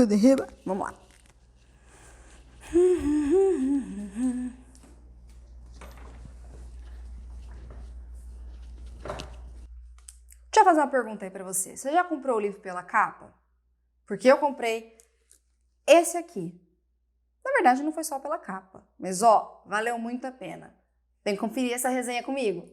Tudo em riba? Vamos lá. Deixa eu fazer uma pergunta aí pra você. Você já comprou o livro pela capa? Porque eu comprei esse aqui. Na verdade, não foi só pela capa. Mas, ó, valeu muito a pena. Vem conferir essa resenha comigo.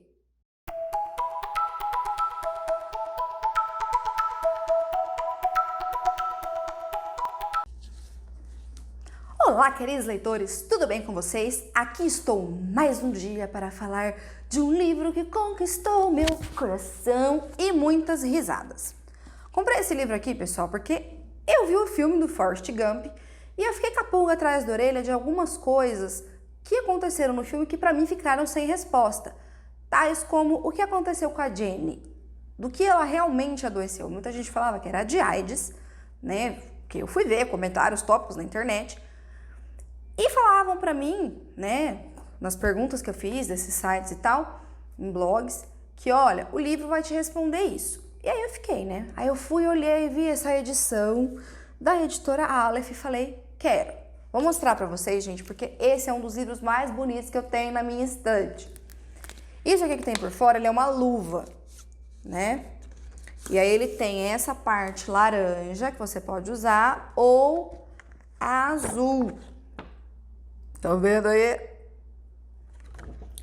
Olá, queridos leitores, tudo bem com vocês? Aqui estou mais um dia para falar de um livro que conquistou meu coração e muitas risadas. Comprei esse livro aqui, pessoal, porque eu vi o filme do Forrest Gump e eu fiquei com a pulga atrás da orelha de algumas coisas que aconteceram no filme que para mim ficaram sem resposta, tais como o que aconteceu com a Jenny, do que ela realmente adoeceu. Muita gente falava que era de AIDS, né? Que eu fui ver comentários, tópicos na internet. E falavam pra mim, né, nas perguntas que eu fiz desses sites e tal, em blogs, que olha, o livro vai te responder isso. E aí eu fiquei, né? Aí eu fui, olhei, vi essa edição da editora Aleph e falei, quero. Vou mostrar pra vocês, gente, porque esse é um dos livros mais bonitos que eu tenho na minha estante. Isso aqui que tem por fora, ele é uma luva, né? E aí ele tem essa parte laranja que você pode usar ou a azul. Estão vendo aí?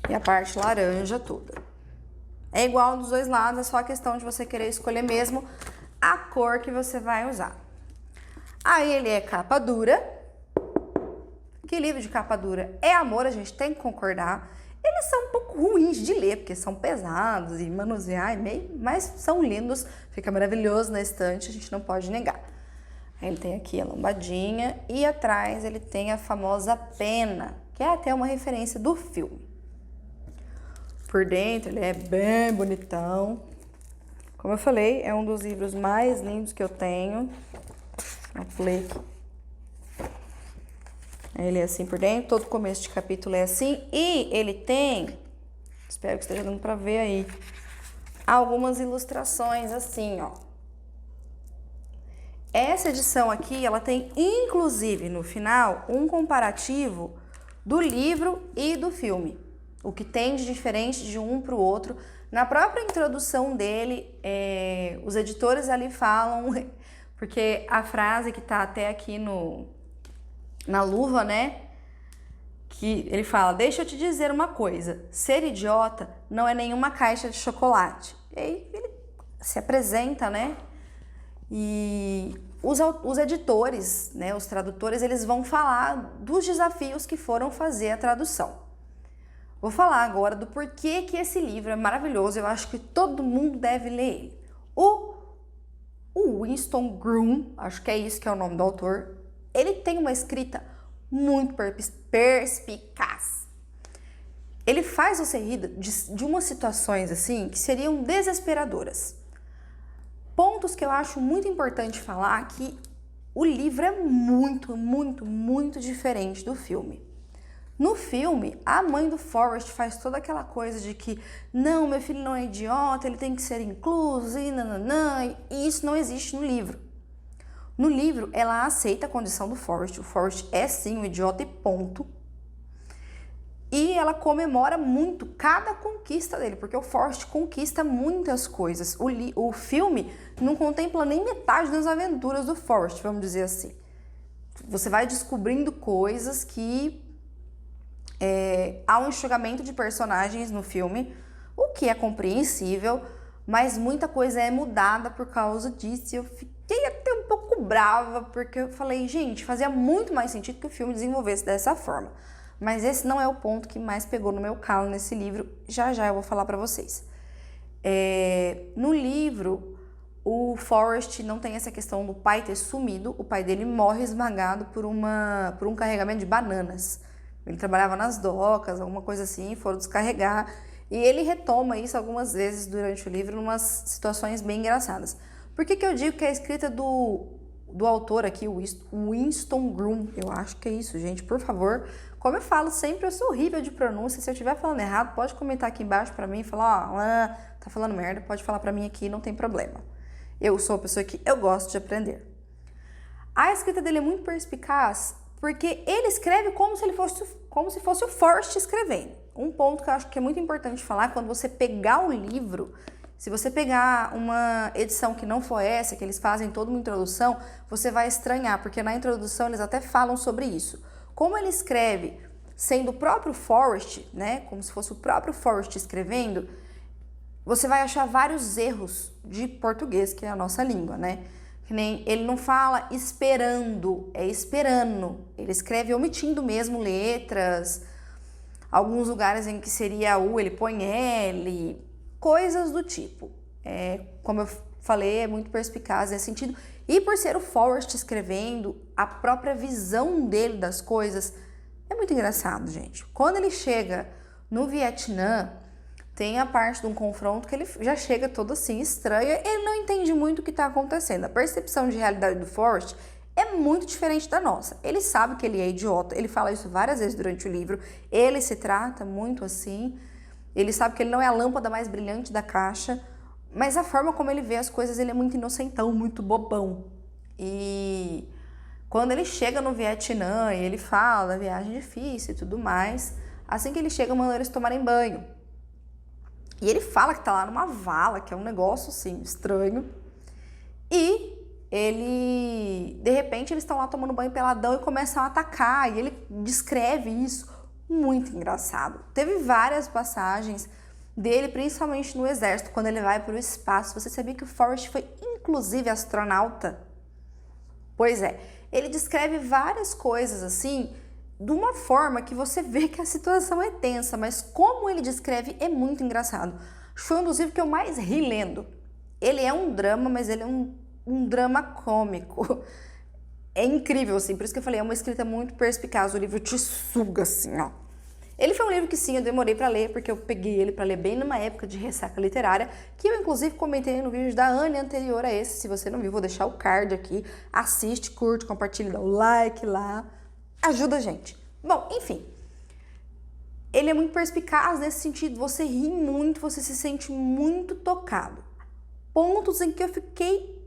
E a parte laranja toda. É igual dos dois lados, é só a questão de você querer escolher mesmo a cor que você vai usar. Aí ele é capa dura. Que livro de capa dura é amor, a gente tem que concordar. Eles são um pouco ruins de ler, porque são pesados e manusear, mas são lindos. Fica maravilhoso na estante, a gente não pode negar. Ele tem aqui a lombadinha e atrás ele tem a famosa pena, que é até uma referência do filme. Por dentro ele é bem bonitão. Como eu falei, é um dos livros mais lindos que eu tenho. Eu falei aqui. Ele é assim por dentro, todo começo de capítulo é assim. E ele tem, espero que esteja dando pra ver aí, algumas ilustrações assim, ó. Essa edição aqui, ela tem inclusive no final um comparativo do livro e do filme. O que tem de diferente de um para o outro. Na própria introdução dele, os editores ali falam, porque a frase que tá até aqui na luva, né? Que ele fala, deixa eu te dizer uma coisa, ser idiota não é nenhuma caixa de chocolate. E aí ele se apresenta, né? E os editores, né, os tradutores, eles vão falar dos desafios que foram fazer a tradução. Vou falar agora do porquê que esse livro é maravilhoso, eu acho que todo mundo deve ler ele. O Winston Groom, acho que é isso que é o nome do autor, ele tem uma escrita muito perspicaz. Ele faz você rir de umas situações assim que seriam desesperadoras. Pontos que eu acho muito importante falar que o livro é muito, muito, muito diferente do filme. No filme, a mãe do Forrest faz toda aquela coisa de que não, meu filho não é idiota, ele tem que ser incluso e nananã, e isso não existe no livro. No livro, ela aceita a condição do Forrest, o Forrest é sim um idiota e ponto. E ela comemora muito cada conquista dele, porque o Forrest conquista muitas coisas. O filme não contempla nem metade das aventuras do Forrest, vamos dizer assim. Você vai descobrindo coisas que há um enxugamento de personagens no filme, o que é compreensível, mas muita coisa é mudada por causa disso. Eu fiquei até um pouco brava, porque eu falei, gente, fazia muito mais sentido que o filme desenvolvesse dessa forma. Mas esse não é o ponto que mais pegou no meu calo nesse livro, já já eu vou falar pra vocês. No livro, o Forrest não tem essa questão do pai ter sumido, o pai dele morre esmagado por um carregamento de bananas. Ele trabalhava nas docas, alguma coisa assim, foram descarregar, e ele retoma isso algumas vezes durante o livro, em umas situações bem engraçadas. Por que eu digo que é a escrita do autor aqui, o Winston Groom? Eu acho que é isso, gente, por favor. Como eu falo sempre, eu sou horrível de pronúncia. Se eu estiver falando errado, pode comentar aqui embaixo pra mim e falar, ó, tá falando merda, pode falar pra mim aqui, não tem problema. Eu sou uma pessoa que eu gosto de aprender. A escrita dele é muito perspicaz porque ele escreve como se fosse o Forrest escrevendo. Um ponto que eu acho que é muito importante falar, quando você pegar o livro, se você pegar uma edição que não for essa, que eles fazem toda uma introdução, você vai estranhar, porque na introdução eles até falam sobre isso. Como ele escreve sendo o próprio Forrest, né, como se fosse o próprio Forrest escrevendo, você vai achar vários erros de português, que é a nossa língua, né? Que nem ele não fala esperando, é esperando. Ele escreve omitindo mesmo letras. Alguns lugares em que seria U, ele põe L, coisas do tipo. Como eu falei, é muito perspicaz nesse sentido. E por ser o Forrest escrevendo, a própria visão dele das coisas é muito engraçado, gente. Quando ele chega no Vietnã, tem a parte de um confronto que ele já chega todo assim estranho, ele não entende muito o que está acontecendo. A percepção de realidade do Forrest é muito diferente da nossa. Ele sabe que ele é idiota, ele fala isso várias vezes durante o livro, ele se trata muito assim, ele sabe que ele não é a lâmpada mais brilhante da caixa, mas a forma como ele vê as coisas, ele é muito inocentão, muito bobão. E quando ele chega no Vietnã e ele fala da viagem difícil e tudo mais, assim que ele chega, manda eles tomarem banho. E ele fala que tá lá numa vala, que é um negócio assim, estranho. E ele, de repente, eles estão lá tomando banho peladão e começam a atacar. E ele descreve isso, muito engraçado. Teve várias passagens dele, principalmente no exército, quando ele vai para o espaço. Você sabia que o Forrest foi, inclusive, astronauta? Pois é, ele descreve várias coisas assim, de uma forma que você vê que a situação é tensa, mas como ele descreve é muito engraçado. Foi um dos livros que eu mais ri lendo. Ele é um drama, mas ele é um drama cômico. É incrível, assim, por isso que eu falei, é uma escrita muito perspicaz, o livro te suga, assim, ó. Ele foi um livro que sim, eu demorei pra ler, porque eu peguei ele pra ler bem numa época de ressaca literária, que eu inclusive comentei no vídeo da Anne anterior a esse. Se você não viu, vou deixar o card aqui. Assiste, curte, compartilha, dá o like lá. Ajuda a gente. Bom, enfim. Ele é muito perspicaz nesse sentido. Você ri muito, você se sente muito tocado. Pontos em que eu fiquei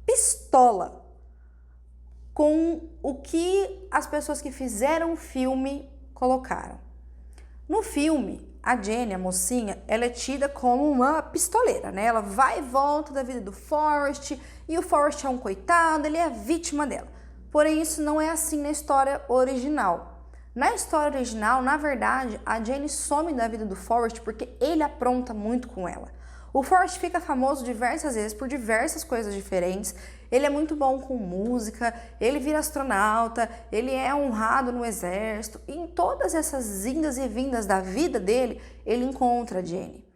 pistola com o que as pessoas que fizeram o filme colocaram. No filme, a Jenny, a mocinha, ela é tida como uma pistoleira, né? Ela vai e volta da vida do Forrest e o Forrest é um coitado, ele é a vítima dela. Porém, isso não é assim na história original. Na história original, na verdade, a Jenny some da vida do Forrest porque ele apronta muito com ela. O Forrest fica famoso diversas vezes por diversas coisas diferentes. Ele é muito bom com música, ele vira astronauta, ele é honrado no exército. E em todas essas indas e vindas da vida dele, ele encontra a Jenny.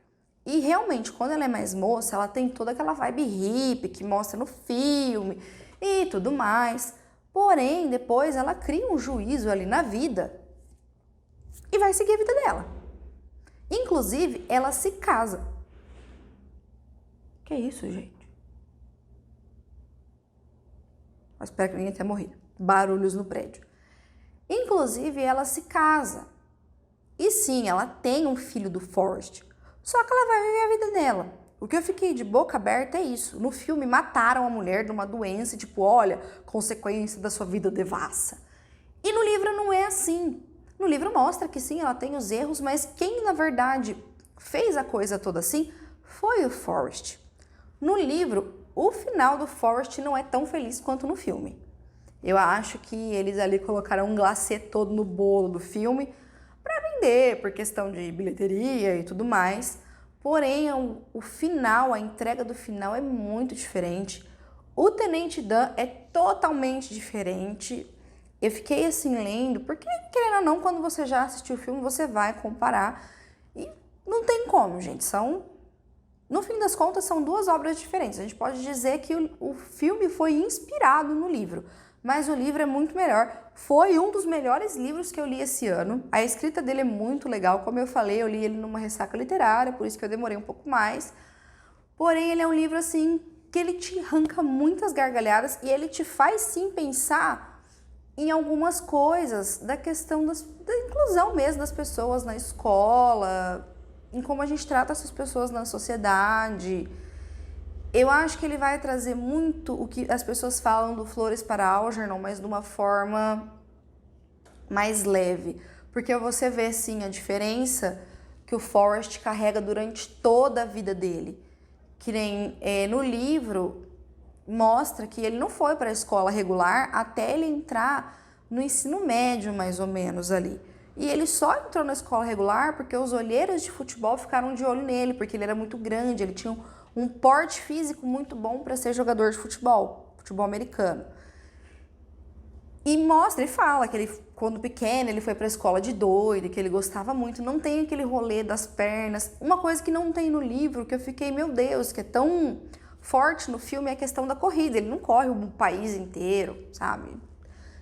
E realmente, quando ela é mais moça, ela tem toda aquela vibe hippie que mostra no filme e tudo mais. Porém, depois ela cria um juízo ali na vida e vai seguir a vida dela. Inclusive, ela se casa. Que isso, gente? Eu espero que ninguém tenha morrido. Barulhos no prédio. Inclusive, ela se casa. E sim, ela tem um filho do Forrest. Só que ela vai viver a vida dela. O que eu fiquei de boca aberta é isso. No filme, mataram a mulher de uma doença, tipo, olha, consequência da sua vida devassa. E no livro não é assim. No livro mostra que sim, ela tem os erros, mas quem, na verdade, fez a coisa toda assim foi o Forrest. No livro, o final do Forrest não é tão feliz quanto no filme. Eu acho que eles ali colocaram um glacê todo no bolo do filme para vender, por questão de bilheteria e tudo mais. Porém, o final, a entrega do final é muito diferente. O Tenente Dan é totalmente diferente. Eu fiquei assim lendo, porque querendo ou não, quando você já assistiu o filme, você vai comparar. E não tem como, gente. No fim das contas, são duas obras diferentes. A gente pode dizer que o filme foi inspirado no livro, mas o livro é muito melhor. Foi um dos melhores livros que eu li esse ano. A escrita dele é muito legal. Como eu falei, eu li ele numa ressaca literária, por isso que eu demorei um pouco mais. Porém, ele é um livro, assim, que ele te arranca muitas gargalhadas e ele te faz, sim, pensar em algumas coisas da questão da inclusão mesmo das pessoas na escola, em como a gente trata essas pessoas na sociedade. Eu acho que ele vai trazer muito o que as pessoas falam do Flores para Algernon, mas de uma forma mais leve. Porque você vê, sim, a diferença que o Forrest carrega durante toda a vida dele. Que nem no livro mostra que ele não foi para a escola regular até ele entrar no ensino médio, mais ou menos, ali. E ele só entrou na escola regular porque os olheiros de futebol ficaram de olho nele, porque ele era muito grande, ele tinha um porte físico muito bom para ser jogador de futebol americano. E mostra, ele fala que ele, quando pequeno, ele foi pra escola de doido, que ele gostava muito, não tem aquele rolê das pernas. Uma coisa que não tem no livro, que eu fiquei, meu Deus, que é tão forte no filme, é a questão da corrida. Ele não corre o país inteiro, sabe?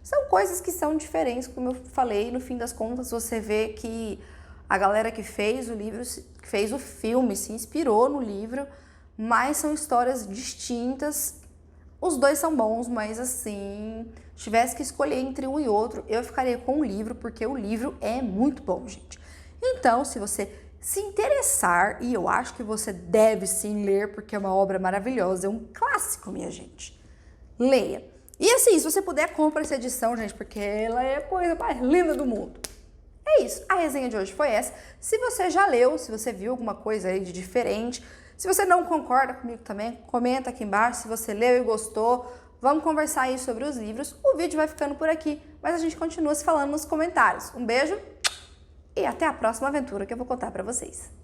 São coisas que são diferentes, como eu falei, no fim das contas você vê que a galera que fez o livro, que fez o filme, se inspirou no livro, mas são histórias distintas. Os dois são bons, mas assim, se tivesse que escolher entre um e outro, eu ficaria com o livro, porque o livro é muito bom, gente. Então, se você se interessar, e eu acho que você deve sim ler, porque é uma obra maravilhosa, é um clássico, minha gente. Leia. E assim, se você puder, compra essa edição, gente, porque ela é a coisa mais linda do mundo. É isso, a resenha de hoje foi essa. Se você já leu, se você viu alguma coisa aí de diferente, se você não concorda comigo também, comenta aqui embaixo. Se você leu e gostou, vamos conversar aí sobre os livros. O vídeo vai ficando por aqui, mas a gente continua se falando nos comentários. Um beijo e até a próxima aventura que eu vou contar pra vocês.